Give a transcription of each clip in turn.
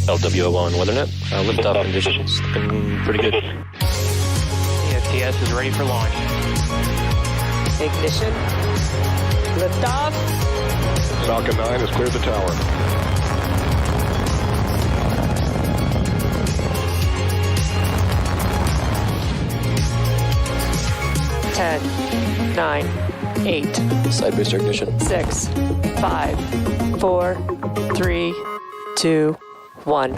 LWO1 WeatherNet. Liftoff conditions looking pretty good. ESTS is ready for launch. Ignition. Liftoff. Falcon 9 has cleared the tower. Ten, 9, 8. Side booster ignition. 6, 5, 4, 3, 2, 1.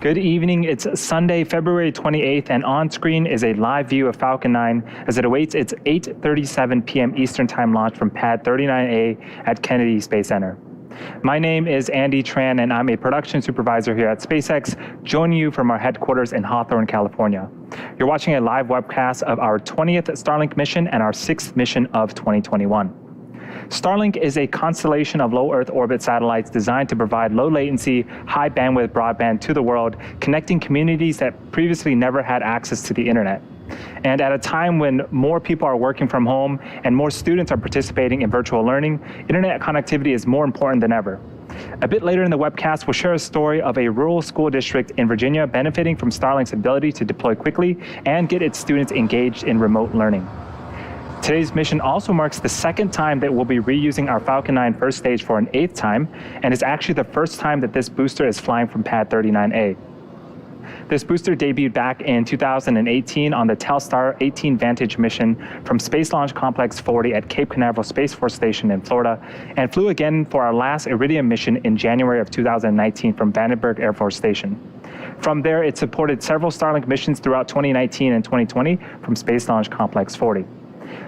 Good evening. It's Sunday, February 28th, and on screen is a live view of Falcon 9 as it awaits its 8:37 p.m. Eastern Time launch from Pad 39A at Kennedy Space Center. My name is Andy Tran, and I'm a production supervisor here at SpaceX, joining you from our headquarters in Hawthorne, California. You're watching a live webcast of our 20th Starlink mission and our 6th mission of 2021. Starlink is a constellation of low Earth orbit satellites designed to provide low latency, high bandwidth broadband to the world, connecting communities that previously never had access to the internet. And at a time when more people are working from home and more students are participating in virtual learning, internet connectivity is more important than ever. A bit later in the webcast, we'll share a story of a rural school district in Virginia benefiting from Starlink's ability to deploy quickly and get its students engaged in remote learning. Today's mission also marks the second time that we'll be reusing our Falcon 9 first stage for an 8th time, and is actually the first time that this booster is flying from Pad 39A. This booster debuted back in 2018 on the Telstar 18 VANTAGE mission from Space Launch Complex 40 at Cape Canaveral Space Force Station in Florida, and flew again for our last Iridium mission in January of 2019 from Vandenberg Air Force Station. From there, it supported several Starlink missions throughout 2019 and 2020 from Space Launch Complex 40.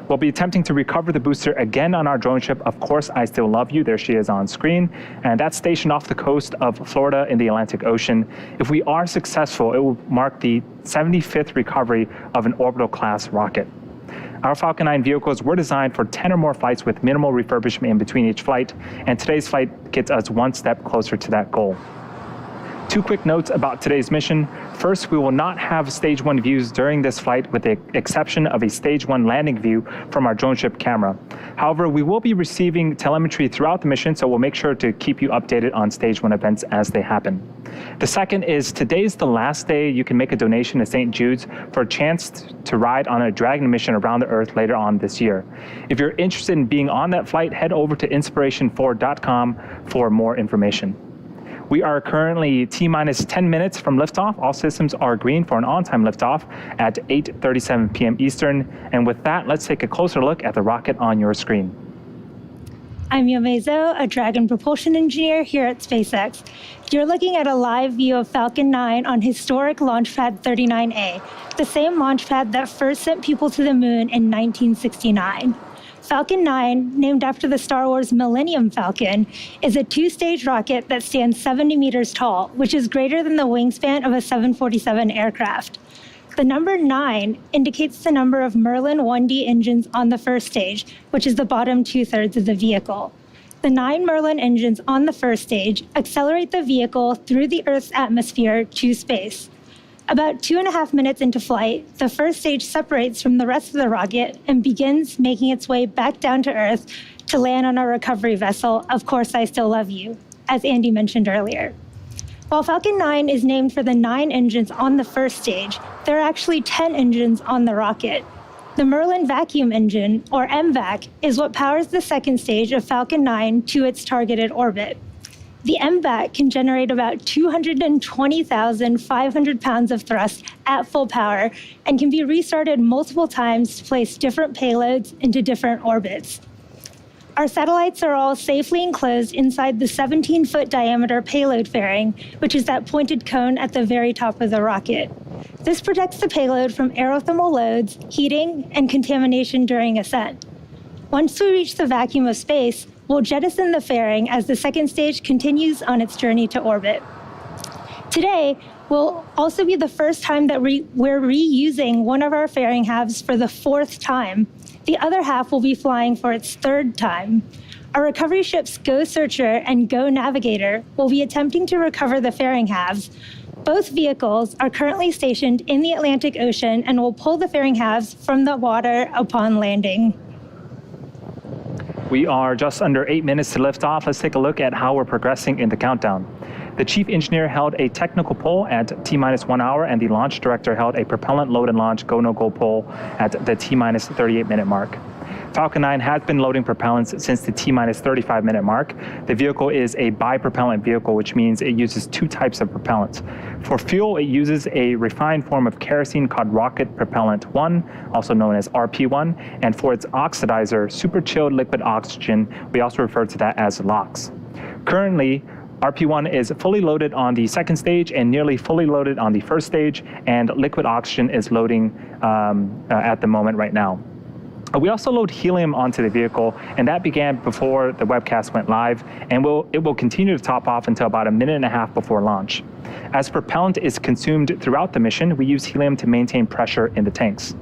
We'll be attempting to recover the booster again on our drone ship, Of Course I Still Love You. There she is on screen. And that's stationed off the coast of Florida in the Atlantic Ocean. If we are successful, it will mark the 75th recovery of an orbital class rocket. Our Falcon 9 vehicles were designed for 10 or more flights with minimal refurbishment in between each flight. And today's flight gets us one step closer to that goal. Two quick notes about today's mission. First, we will not have stage 1 views during this flight with the exception of a stage 1 landing view from our drone ship camera. However, we will be receiving telemetry throughout the mission, so we'll make sure to keep you updated on stage 1 events as they happen. The second is today's the last day you can make a donation to St. Jude's for a chance to ride on a Dragon mission around the Earth later on this year. If you're interested in being on that flight, head over to inspiration4.com for more information. We are currently T-minus 10 minutes from liftoff. All systems are green for an on-time liftoff at 8:37 p.m. Eastern. And with that, let's take a closer look at the rocket on your screen. I'm Yomezo, a Dragon propulsion engineer here at SpaceX. You're looking at a live view of Falcon 9 on historic Launch Pad 39A, the same launch pad that first sent people to the moon in 1969. Falcon 9, named after the Star Wars Millennium Falcon, is a 2-stage rocket that stands 70 meters tall, which is greater than the wingspan of a 747 aircraft. The number 9 indicates the number of Merlin 1D engines on the first stage, which is the bottom 2/3 of the vehicle. The 9 Merlin engines on the first stage accelerate the vehicle through the Earth's atmosphere to space. About 2.5 minutes into flight, the first stage separates from the rest of the rocket and begins making its way back down to Earth to land on our recovery vessel, Of Course I Still Love You, as Andy mentioned earlier. While Falcon 9 is named for the 9 engines on the first stage, there are actually 10 engines on the rocket. The Merlin vacuum engine, or MVAC, is what powers the second stage of Falcon 9 to its targeted orbit. The MVAC can generate about 220,500 pounds of thrust at full power and can be restarted multiple times to place different payloads into different orbits. Our satellites are all safely enclosed inside the 17-foot diameter payload fairing, which is that pointed cone at the very top of the rocket. This protects the payload from aerothermal loads, heating, and contamination during ascent. Once we reach the vacuum of space, we'll jettison the fairing as the second stage continues on its journey to orbit. Today will also be the first time that we're reusing one of our fairing halves for the 4th time. The other half will be flying for its 3rd time. Our recovery ships Go Searcher and Go Navigator will be attempting to recover the fairing halves, Both vehicles are currently stationed in the Atlantic Ocean and will pull the fairing halves from the water upon landing. We are just under 8 minutes to lift off. Let's take a look at how we're progressing in the countdown. The chief engineer held a technical poll at T-minus 1 hour, and the launch director held a propellant load and launch go-no-go poll at the T-minus 38-minute mark. Falcon 9 has been loading propellants since the T-minus 35-minute mark. The vehicle is a bipropellant vehicle, which means it uses two types of propellants. For fuel, it uses a refined form of kerosene called rocket propellant 1, also known as RP1, and for its oxidizer, super chilled liquid oxygen, we also refer to that as LOX. Currently, RP1 is fully loaded on the second stage and nearly fully loaded on the first stage, and liquid oxygen is loading at the moment right now. We also load helium onto the vehicle, and that began before the webcast went live, and it will continue to top off until about a minute and a half before launch. As propellant is consumed throughout the mission, we use helium to maintain pressure in the tanks.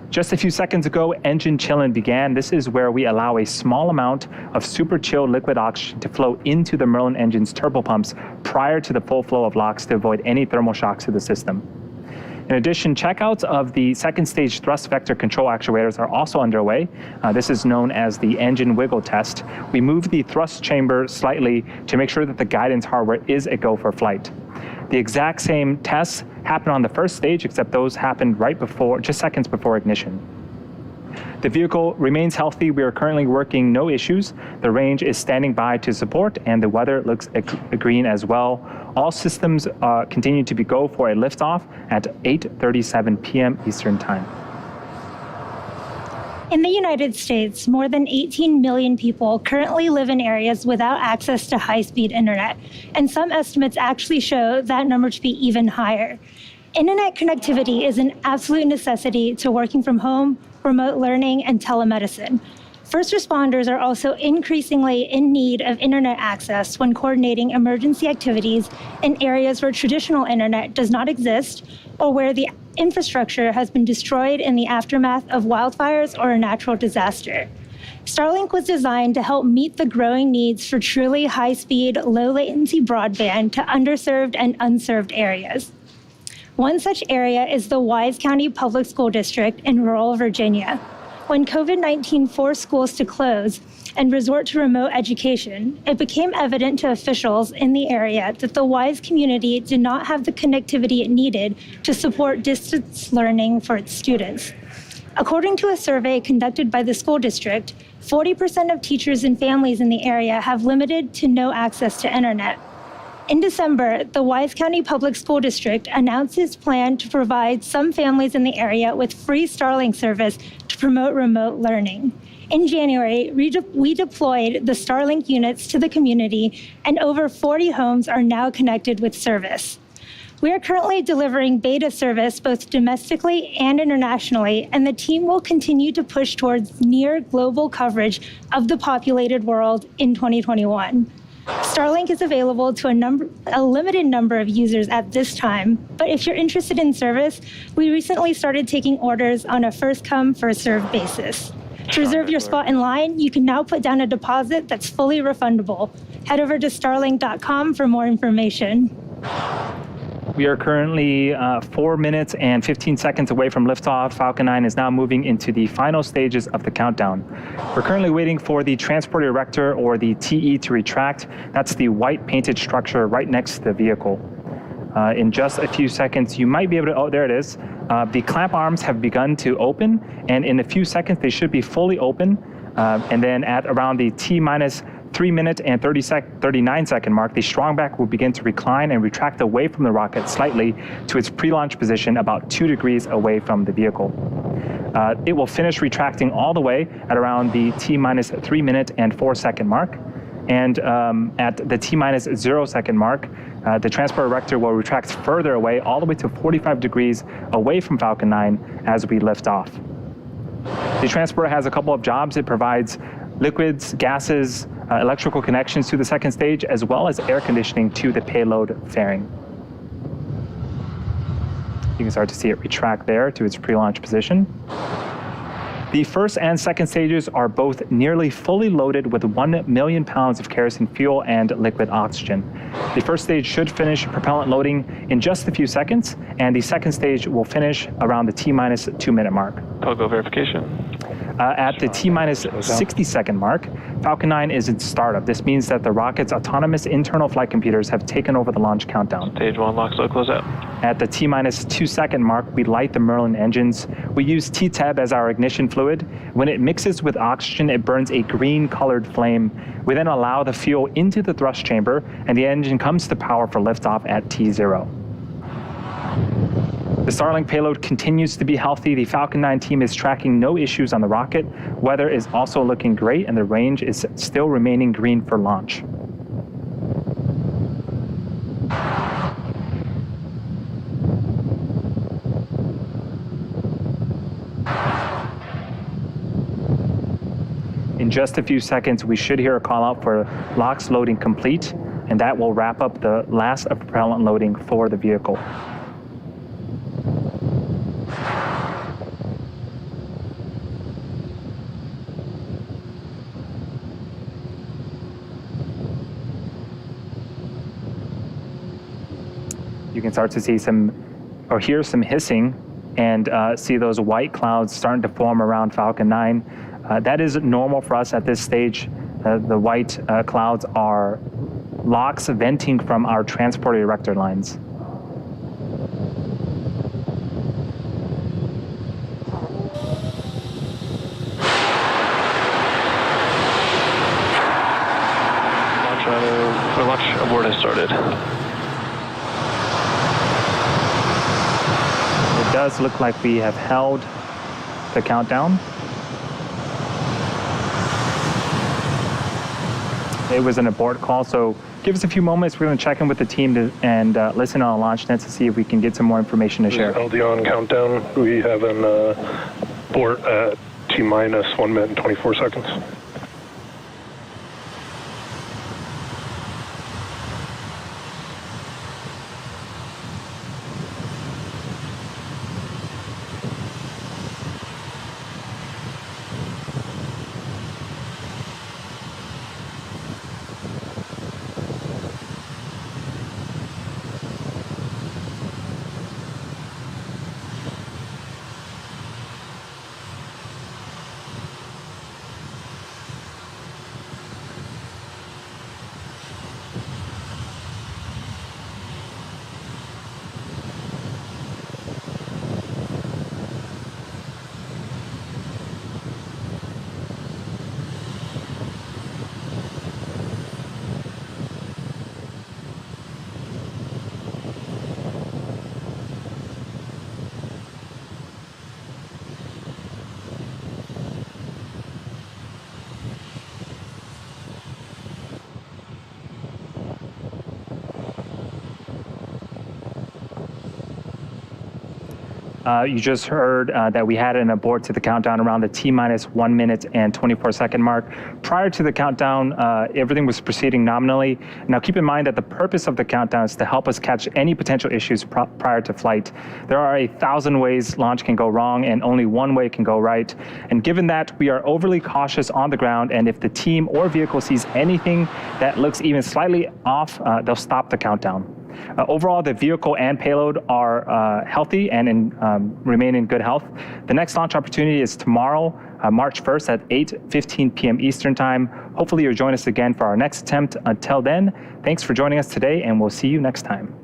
Just a few seconds ago, engine chilling began. This is where we allow a small amount of super chilled liquid oxygen to flow into the Merlin engine's turbopumps prior to the full flow of LOX to avoid any thermal shocks to the system. In addition, checkouts of the second stage thrust vector control actuators are also underway. This is known as the engine wiggle test. We move the thrust chamber slightly to make sure that the guidance hardware is a go for flight. The exact same tests happen on the first stage, except those happened right before, just seconds before ignition. The vehicle remains healthy. We are currently working no issues. The range is standing by to support, and the weather looks green as well. All systems continue to be go for a liftoff at 8:37 p.m. Eastern Time. In the United States, more than 18 million people currently live in areas without access to high-speed internet, and some estimates actually show that number to be even higher. Internet connectivity is an absolute necessity to working from home, remote learning, and telemedicine. First responders are also increasingly in need of internet access when coordinating emergency activities in areas where traditional internet does not exist or where the infrastructure has been destroyed in the aftermath of wildfires or a natural disaster. Starlink was designed to help meet the growing needs for truly high-speed, low-latency broadband to underserved and unserved areas. One such area is the Wise County Public School District in rural Virginia. When COVID-19 forced schools to close and resort to remote education, it became evident to officials in the area that the Wise community did not have the connectivity it needed to support distance learning for its students. According to a survey conducted by the school district, 40% of teachers and families in the area have limited to no access to internet. In December, the Wise County Public School District announced its plan to provide some families in the area with free Starlink service to promote remote learning. In January, we deployed the Starlink units to the community, and over 40 homes are now connected with service. We are currently delivering beta service both domestically and internationally, and the team will continue to push towards near global coverage of the populated world in 2021. Starlink is available to a limited number of users at this time, but if you're interested in service, we recently started taking orders on a first-come, first-served basis. To reserve your spot in line, you can now put down a deposit that's fully refundable. Head over to starlink.com for more information. We are currently 4 minutes and 15 seconds away from liftoff. Falcon 9 is now moving into the final stages of the countdown. We're currently waiting for the transport erector, or the TE, to retract. That's the white painted structure right next to the vehicle. In just a few seconds, you might be able to, oh, there it is. The clamp arms have begun to open, and in a few seconds, they should be fully open. And then at around the T-minus 3 minute and 39 second mark, the strongback will begin to recline and retract away from the rocket slightly to its pre-launch position about 2 degrees away from the vehicle. It will finish retracting all the way at around the T-minus 3 minute and 4 second mark. And at the T-minus 0 second mark, the transport erector will retract further away, all the way to 45 degrees away from Falcon 9 as we lift off. The transporter has a couple of jobs. It provides liquids, gases, electrical connections to the second stage, as well as air conditioning to the payload fairing. You can start to see it retract there to its pre-launch position. The first and second stages are both nearly fully loaded with 1 million pounds of kerosene fuel and liquid oxygen. The first stage should finish propellant loading in just a few seconds, and the second stage will finish around the T-minus 2 minute mark. Togo verification. At the T-minus 60 second mark, Falcon 9 is in startup. This means that the rocket's autonomous internal flight computers have taken over the launch countdown. Stage 1 lock, slow close out. At the T-minus 2 second mark, we light the Merlin engines. We use T-Tab as our ignition fluid. When it mixes with oxygen, it burns a green colored flame. We then allow the fuel into the thrust chamber, and the engine comes to power for liftoff at T0. The Starlink payload continues to be healthy. The Falcon 9 team is tracking no issues on the rocket. Weather is also looking great, and the range is still remaining green for launch. In just a few seconds, we should hear a call out for LOX loading complete, and that will wrap up the last of propellant loading for the vehicle. You can start to see or hear some hissing and see those white clouds starting to form around Falcon 9. That is normal for us at this stage. The white clouds are LOX venting from our transporter erector lines. Launch abort has started. It does look like we have held the countdown. It was an abort call, so give us a few moments. We're going to check in with the team and listen on the launch net to see if we can get some more information to share. LD on countdown. We have an abort at T-minus 1 minute and 24 seconds. You just heard that we had an abort to the countdown around the T-minus 1 minute and 24 second mark. Prior to the countdown, everything was proceeding nominally. Now keep in mind that the purpose of the countdown is to help us catch any potential issues prior to flight. There are 1,000 ways launch can go wrong and only one way can go right. And given that, we are overly cautious on the ground, and if the team or vehicle sees anything that looks even slightly off, they'll stop the countdown. Overall, the vehicle and payload are healthy and remain in good health. The next launch opportunity is tomorrow, March 1st at 8:15 p.m. Eastern Time. Hopefully you'll join us again for our next attempt. Until then, thanks for joining us today, and we'll see you next time.